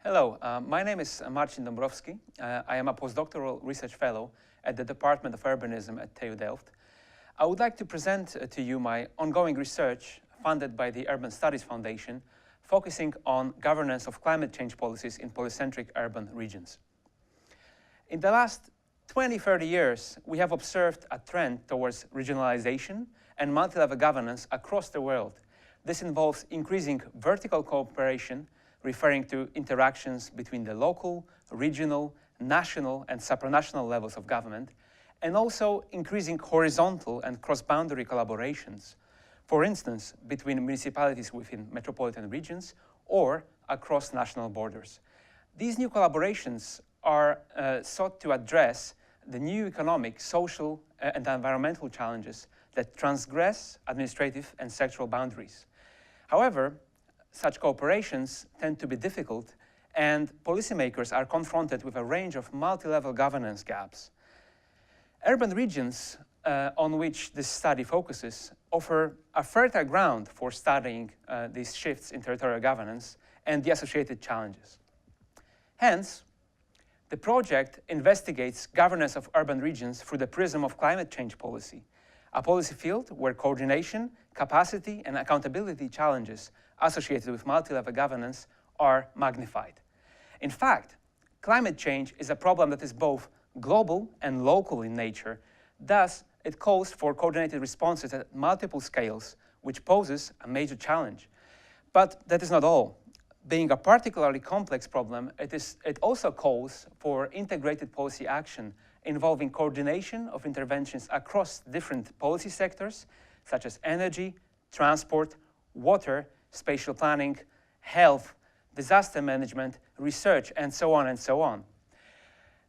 Hello, my name is Marcin Dąbrowski. I am a postdoctoral research fellow at the Department of Urbanism at TU Delft. I would like to present to you my ongoing research funded by the Urban Studies Foundation, focusing on governance of climate change policies in polycentric urban regions. In the last 20-30 years, we have observed a trend towards regionalization and multi-level governance across the world. This involves increasing vertical cooperation, referring to interactions between the local, regional, national, and supranational levels of government, and also increasing horizontal and cross-boundary collaborations, for instance, between municipalities within metropolitan regions or across national borders. These new collaborations are sought to address the new economic, social, and environmental challenges that transgress administrative and sectoral boundaries. However, such cooperations tend to be difficult, and policymakers are confronted with a range of multi-level governance gaps. Urban regions on which this study focuses offer a fertile ground for studying these shifts in territorial governance and the associated challenges. Hence, the project investigates governance of urban regions through the prism of climate change policy, a policy field where coordination, capacity, and accountability challenges associated with multi-level governance are magnified. In fact, climate change is a problem that is both global and local in nature. Thus, it calls for coordinated responses at multiple scales, which poses a major challenge. But that is not all. Being a particularly complex problem, it also calls for integrated policy action involving coordination of interventions across different policy sectors, such as energy, transport, water, spatial planning, health, disaster management, research, and so on and so on.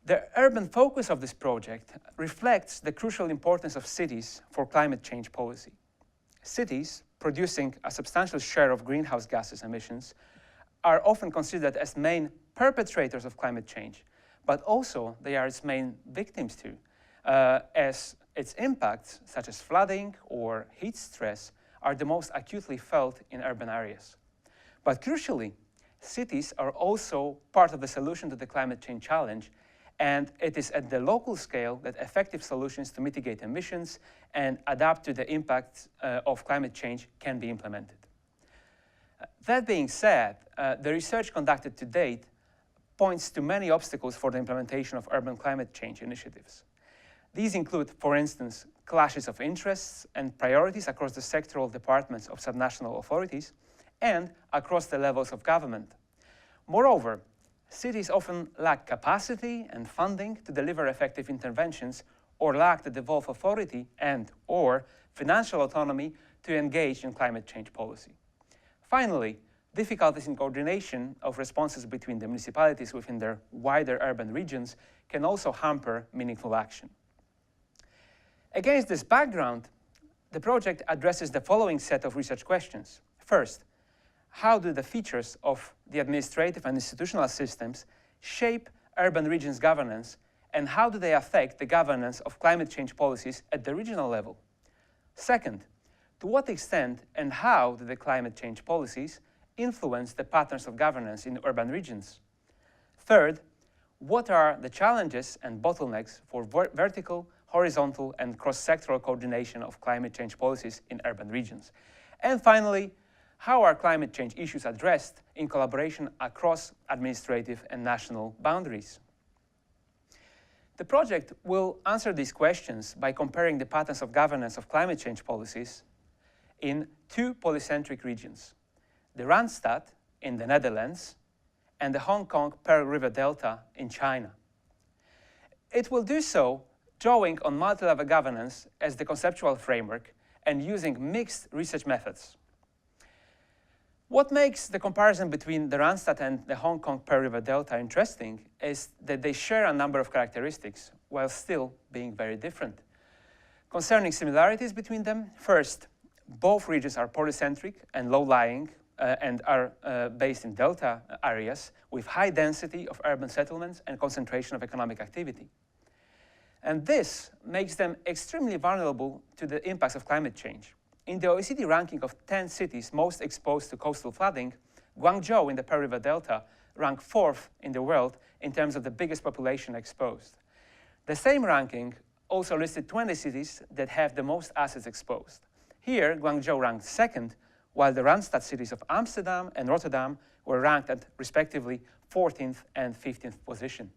The urban focus of this project reflects the crucial importance of cities for climate change policy. Cities, producing a substantial share of greenhouse gases emissions, are often considered as main perpetrators of climate change, but also they are its main victims too, as its impacts, such as flooding or heat stress, are the most acutely felt in urban areas. But crucially, cities are also part of the solution to the climate change challenge, and it is at the local scale that effective solutions to mitigate emissions and adapt to the impacts of climate change can be implemented. That being said, the research conducted to date points to many obstacles for the implementation of urban climate change initiatives. These include, for instance, clashes of interests and priorities across the sectoral departments of subnational authorities and across the levels of government. Moreover, cities often lack capacity and funding to deliver effective interventions or lack the devolved authority and/or financial autonomy to engage in climate change policy. Finally, difficulties in coordination of responses between the municipalities within their wider urban regions can also hamper meaningful action. Against this background, the project addresses the following set of research questions. First, how do the features of the administrative and institutional systems shape urban regions' governance, and how do they affect the governance of climate change policies at the regional level? Second, to what extent and how do the climate change policies influence the patterns of governance in urban regions? Third, what are the challenges and bottlenecks for vertical, horizontal, and cross-sectoral coordination of climate change policies in urban regions? And finally, how are climate change issues addressed in collaboration across administrative and national boundaries? The project will answer these questions by comparing the patterns of governance of climate change policies in two polycentric regions, the Randstad in the Netherlands and the Hong Kong Pearl River Delta in China. It will do so drawing on multi-level governance as the conceptual framework and using mixed research methods. What makes the comparison between the Randstad and the Hong Kong Pearl River Delta interesting is that they share a number of characteristics while still being very different. Concerning similarities between them, first, both regions are polycentric and low-lying and are based in delta areas with high density of urban settlements and concentration of economic activity. And this makes them extremely vulnerable to the impacts of climate change. In the OECD ranking of 10 cities most exposed to coastal flooding, Guangzhou in the Pearl River Delta rank 4th in the world in terms of the biggest population exposed. The same ranking also listed 20 cities that have the most assets exposed. Here, Guangzhou ranked 2nd, while the Randstad cities of Amsterdam and Rotterdam were ranked at respectively 14th and 15th position.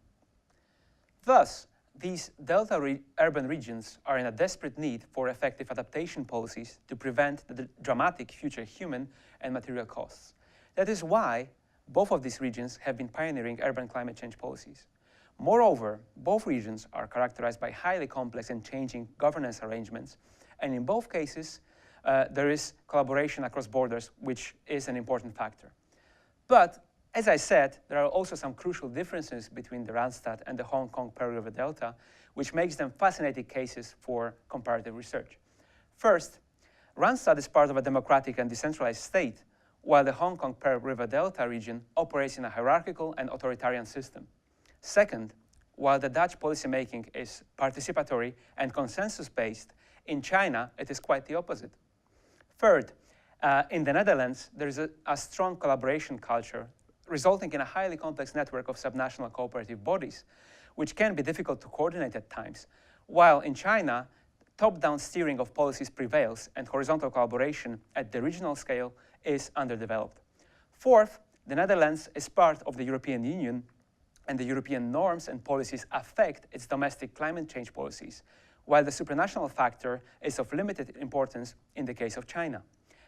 Thus, these delta urban regions are in a desperate need for effective adaptation policies to prevent the dramatic future human and material costs. That is why both of these regions have been pioneering urban climate change policies. Moreover, both regions are characterized by highly complex and changing governance arrangements, and in both cases, there is collaboration across borders, which is an important factor. But, as I said, there are also some crucial differences between the Randstad and the Hong Kong Pearl River Delta, which makes them fascinating cases for comparative research. First, Randstad is part of a democratic and decentralized state, while the Hong Kong Pearl River Delta region operates in a hierarchical and authoritarian system. Second, while the Dutch policymaking is participatory and consensus-based, in China it is quite the opposite. Third, in the Netherlands, there is a strong collaboration culture, resulting in a highly complex network of subnational cooperative bodies, which can be difficult to coordinate at times, while in China, top-down steering of policies prevails and horizontal collaboration at the regional scale is underdeveloped. Fourth, the Netherlands is part of the European Union, and the European norms and policies affect its domestic climate change policies, while the supranational factor is of limited importance in the case of China.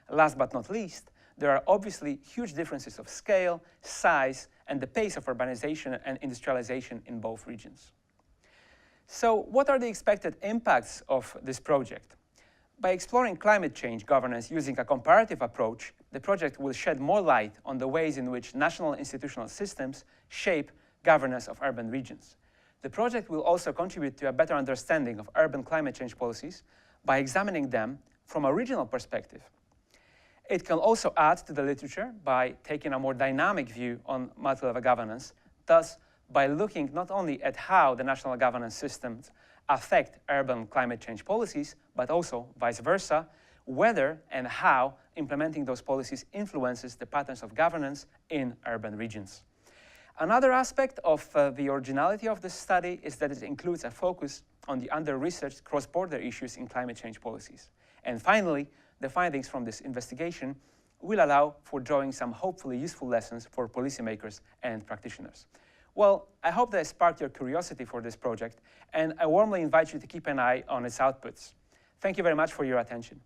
Last but not least, there are obviously huge differences of scale, size, and the pace of urbanization and industrialization in both regions. So what are the expected impacts of this project? By exploring climate change governance using a comparative approach, the project will shed more light on the ways in which national institutional systems shape governance of urban regions. The project will also contribute to a better understanding of urban climate change policies by examining them from a regional perspective. It can also add to the literature by taking a more dynamic view on multi-level governance, thus by looking not only at how the national governance systems affect urban climate change policies, but also vice versa, whether and how implementing those policies influences the patterns of governance in urban regions. Another aspect of the originality of this study is that it includes a focus on the under-researched cross-border issues in climate change policies. And finally, the findings from this investigation will allow for drawing some hopefully useful lessons for policymakers and practitioners. Well, I hope that I sparked your curiosity for this project, and I warmly invite you to keep an eye on its outputs. Thank you very much for your attention.